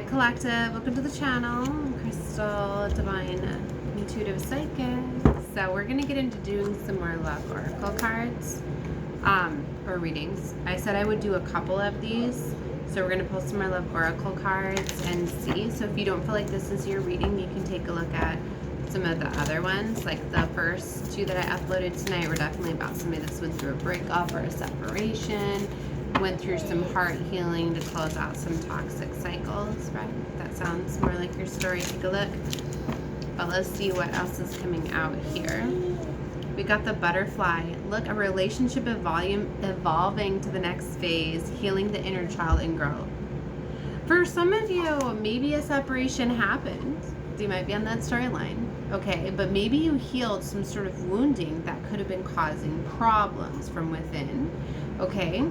Collective, welcome to the channel. I'm Crystal, Divine Intuitive Psychic. So we're going to get into doing some more love oracle cards or readings. I said I would do a couple of these. So we're going to pull some more love oracle cards and see. So if you don't feel like this is your reading, you can take a look at some of the other ones. Like the first two that I uploaded tonight were definitely about somebody that's went through a breakup or a separation, went through some heart healing to close out some toxic cycles, right? That sounds more like your story. Take a look. But let's see what else is coming out here. We got the butterfly. Look, a relationship evolving to the next phase, healing the inner child and growth. For some of you, maybe a separation happened. You might be on that storyline. Okay, but maybe you healed some sort of wounding that could have been causing problems from within. Okay,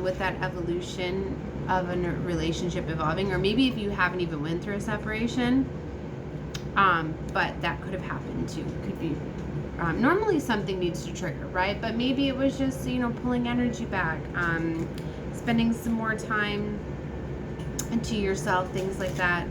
with that evolution of a relationship evolving, or maybe if you haven't even went through a separation, but that could have happened too. Could be normally something needs to trigger, right? But maybe it was just, you know, pulling energy back, spending some more time into yourself, things like that.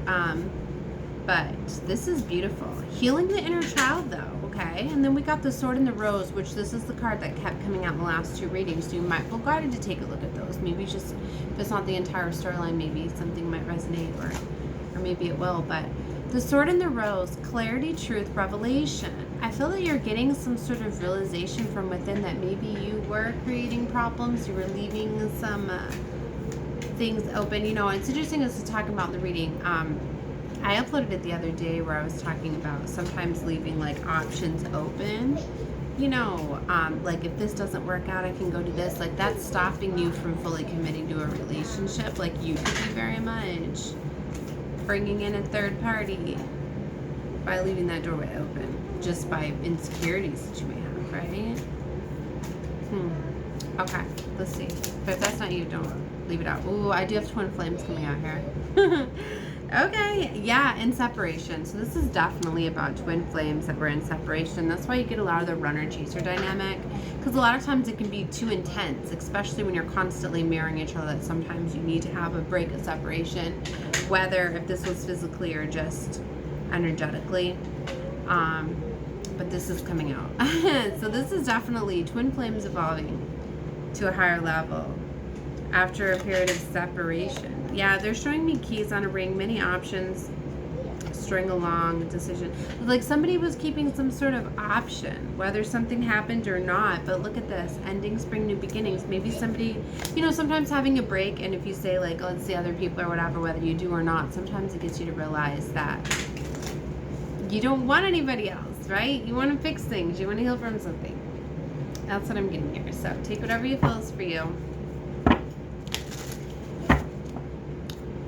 But this is beautiful. Healing the inner child though, okay? And then we got the sword and the rose, which this is the card that kept coming out in the last two readings. So you might feel guided to take a look at those. Maybe just, if it's not the entire storyline, maybe something might resonate or maybe it will. But the sword and the rose, clarity, truth, revelation. I feel that you're getting some sort of realization from within that maybe you were creating problems. You were leaving some things open. You know, it's interesting as to talk about in the reading. I uploaded it the other day where I was talking about sometimes leaving like options open. You know, like if this doesn't work out, I can go to this. Like that's stopping you from fully committing to a relationship. Like you could be very much bringing in a third party by leaving that doorway open, just by insecurities that you may have, right? Okay, let's see. But if that's not you, don't leave it out. Ooh, I do have twin flames coming out here. Okay, yeah, in separation. So this is definitely about twin flames that were in separation. That's why you get a lot of the runner-chaser dynamic, because a lot of times it can be too intense, especially when you're constantly mirroring each other, that sometimes you need to have a break, of separation, whether if this was physically or just energetically. But this is coming out. So this is definitely twin flames evolving to a higher level after a period of separation. Yeah, they're showing me keys on a ring, many options, string along, decision. Like somebody was keeping some sort of option, whether something happened or not. But look at this, ending, spring, new beginnings. Maybe somebody, you know, sometimes having a break, and if you say like, oh, let's see other people or whatever, whether you do or not, sometimes it gets you to realize that you don't want anybody else, right? You want to fix things. You want to heal from something. That's what I'm getting here. So take whatever you feel is for you.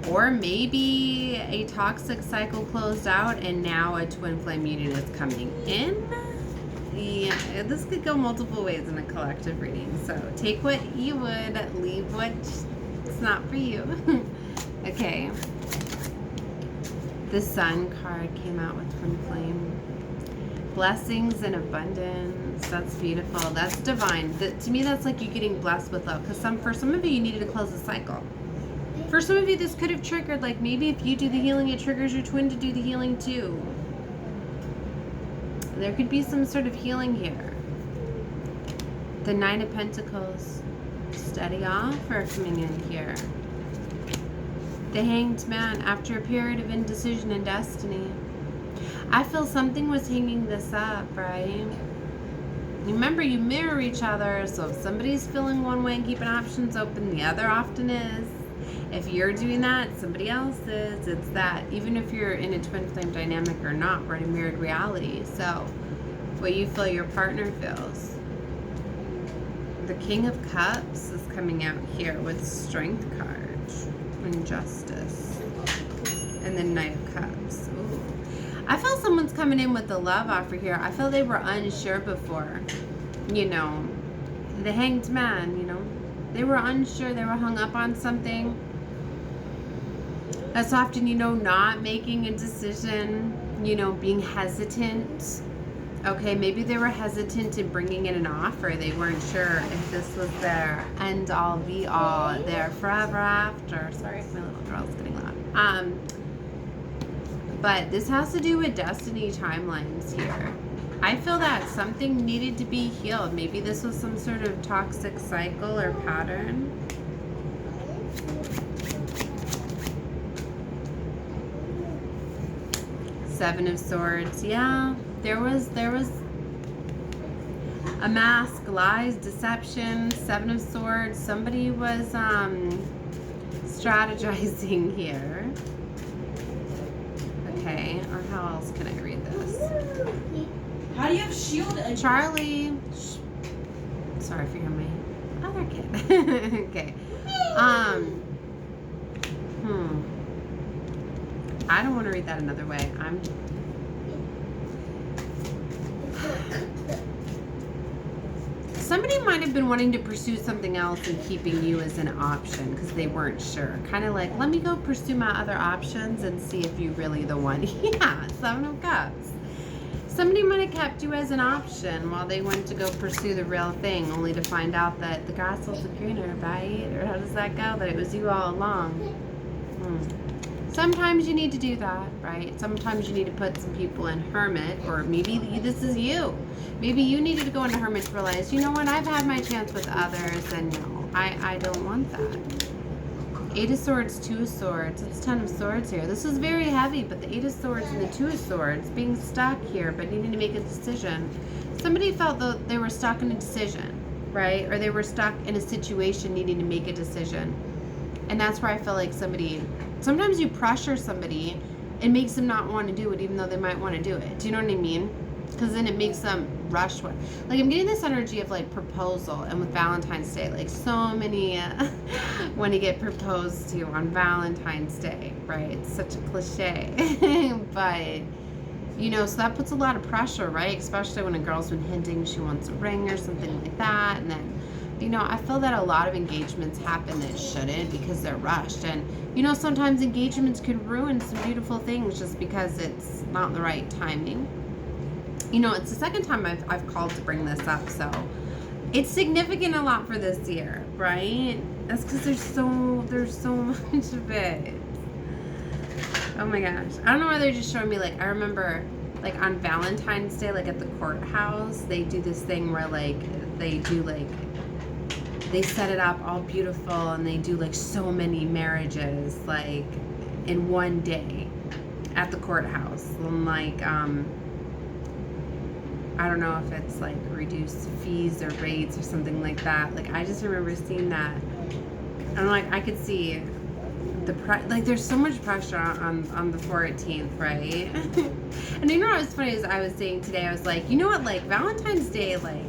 Or maybe a toxic cycle closed out and now a twin flame union is coming in. Yeah, this could go multiple ways in a collective reading. So take what you would, leave what's not for you. Okay. The Sun card came out with twin flame. Blessings and abundance. That's beautiful. That's divine. To me, that's like you getting blessed with love. Because for some of you, you needed to close the cycle. For some of you, this could have triggered, like maybe if you do the healing, it triggers your twin to do the healing too. There could be some sort of healing here. The Nine of Pentacles, steady off or coming in here. The Hanged Man, after a period of indecision and destiny. I feel something was hanging this up, right? Remember, you mirror each other, so if somebody's feeling one way and keeping options open, the other often is. If you're doing that, somebody else is. It's that even if you're in a twin flame dynamic or not, we're in a mirrored reality. So what you feel your partner feels. The King of Cups is coming out here with Strength card and Justice. And the Knight of Cups. Ooh. I feel someone's coming in with the love offer here. I feel they were unsure before. You know, the Hanged Man, you know. They were unsure. They were hung up on something. That's often, you know, not making a decision, you know, being hesitant. Okay, maybe they were hesitant in bringing in an offer. They weren't sure if this was their end all be all, their forever after. Sorry if my little girl's getting loud. But this has to do with destiny timelines here. I feel that something needed to be healed. Maybe this was some sort of toxic cycle or pattern. Seven of Swords. Yeah, there was a mask, lies, deception. Seven of Swords. Somebody was strategizing here. Okay, or how else can I read this? How do you have shield? Charlie. Sorry for my other kid. Okay. I don't want to read that another way. Somebody might have been wanting to pursue something else and keeping you as an option because they weren't sure. Kind of like, let me go pursue my other options and see if you're really the one. Yeah, Seven of Cups. Somebody might have kept you as an option while they went to go pursue the real thing, only to find out that the grass was greener, right? Or how does that go? That it was you all along. Sometimes you need to do that, right? Sometimes you need to put some people in hermit, or maybe this is you. Maybe you needed to go into hermit to realize, you know what, I've had my chance with others, and no, I don't want that. Eight of Swords, Two of Swords. It's Ten of Swords here. This is very heavy, but the Eight of Swords and the Two of Swords being stuck here, but needing to make a decision. Somebody felt that they were stuck in a decision, right? Or they were stuck in a situation needing to make a decision. And that's where I feel like sometimes you pressure somebody and makes them not want to do it, even though they might want to do it. Do you know what I mean? Because then it makes them rush. Like, I'm getting this energy of like proposal, and with Valentine's Day, like so many want to get proposed to on Valentine's Day, right? It's such a cliche. But you know, so that puts a lot of pressure, right? Especially when a girl's been hinting she wants a ring or something like that. And then, you know, I feel that a lot of engagements happen that shouldn't because they're rushed. And, you know, sometimes engagements could ruin some beautiful things just because it's not the right timing. You know, it's the second time I've called to bring this up, so it's significant a lot for this year, right? That's because there's so much of it. Oh my gosh. I don't know why they're just showing me, like, I remember, like, on Valentine's Day, like, at the courthouse, they do this thing where, like, they set it up all beautiful, and they do, like, so many marriages, like, in one day at the courthouse. And, like, I don't know if it's, like, reduced fees or rates or something like that. Like, I just remember seeing that. And, like, I could see like, there's so much pressure on the 14th, right? And you know what was funny is I was saying today, I was like, you know what, like, Valentine's Day, like,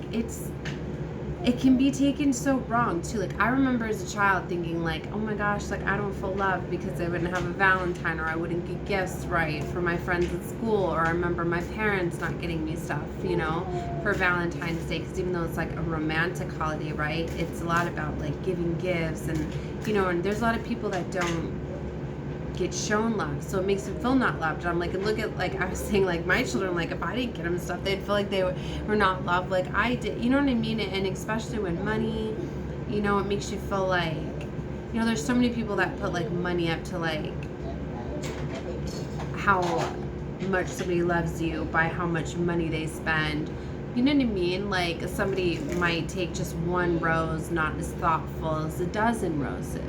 it can be taken so wrong too. Like, I remember as a child thinking, like, oh my gosh, like, I don't feel loved because I wouldn't have a Valentine, or I wouldn't get gifts right for my friends at school, or I remember my parents not getting me stuff, you know, for Valentine's Day, because even though it's like a romantic holiday, right, it's a lot about like giving gifts, and you know, and there's a lot of people that don't get shown love, so it makes them feel not loved. And I'm like, and look at, like, I was saying, like, my children, like, if I didn't get them stuff, they'd feel like they were not loved like I did, you know what I mean? And especially when money, you know, it makes you feel like, you know, there's so many people that put like money up to like how much somebody loves you by how much money they spend. You know what I mean? Like, somebody might take just one rose, not as thoughtful as a dozen roses.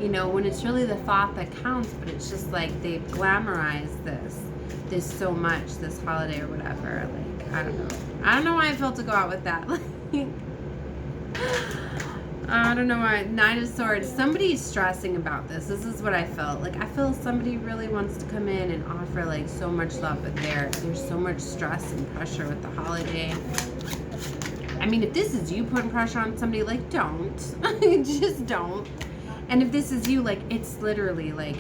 You know, when it's really the thought that counts, but it's just like they've glamorized this so much, this holiday or whatever. Like, I don't know why I felt to go out with that. Like, I don't know why. Nine of Swords. Somebody's stressing about this. This is what I felt. Like, I feel somebody really wants to come in and offer like so much love, but there's so much stress and pressure with the holiday. I mean, if this is you putting pressure on somebody, like, don't. Just don't. And if this is you, like, it's literally, like,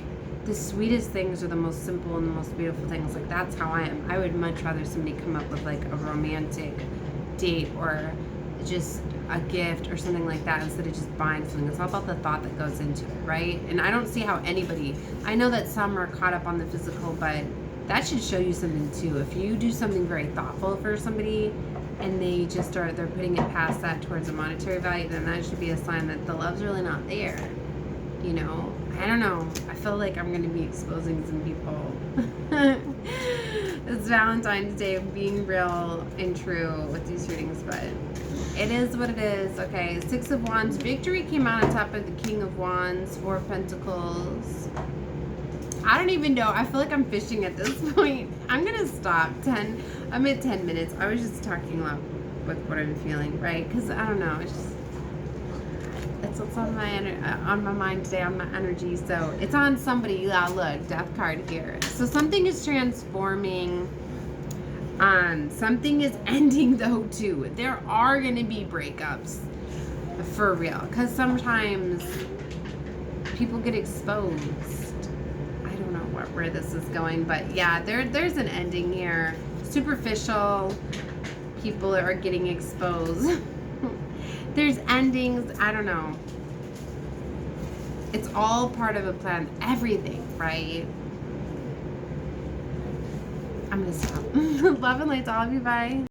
the sweetest things are the most simple and the most beautiful things. Like, that's how I am. I would much rather somebody come up with, like, a romantic date or just a gift or something like that instead of just buying something. It's all about the thought that goes into it, right? And I don't see how anybody... I know that some are caught up on the physical, but that should show you something, too. If you do something very thoughtful for somebody and they just they're putting it past that towards a monetary value, then that should be a sign that the love's really not there. You know, I don't know. I feel like I'm gonna be exposing some people. It's Valentine's Day, being real and true with these readings, but it is what it is. Okay, Six of Wands. Victory came out on top of the King of Wands. Four of Pentacles. I don't even know. I feel like I'm fishing at this point. I'm gonna stop. I'm at 10 minutes. I was just talking about with what I'm feeling, right? Because I don't know. It's just what's on my mind today, on my energy. So it's on somebody. Yeah, look, Death card here. So something is transforming. Something is ending though too. There are gonna be breakups for real, because sometimes people get exposed. I don't know where this is going, but yeah, there's an ending here. Superficial people are getting exposed. There's endings. I don't know. It's all part of a plan. Everything, right? I'm gonna stop. Love and light to all of you. Bye.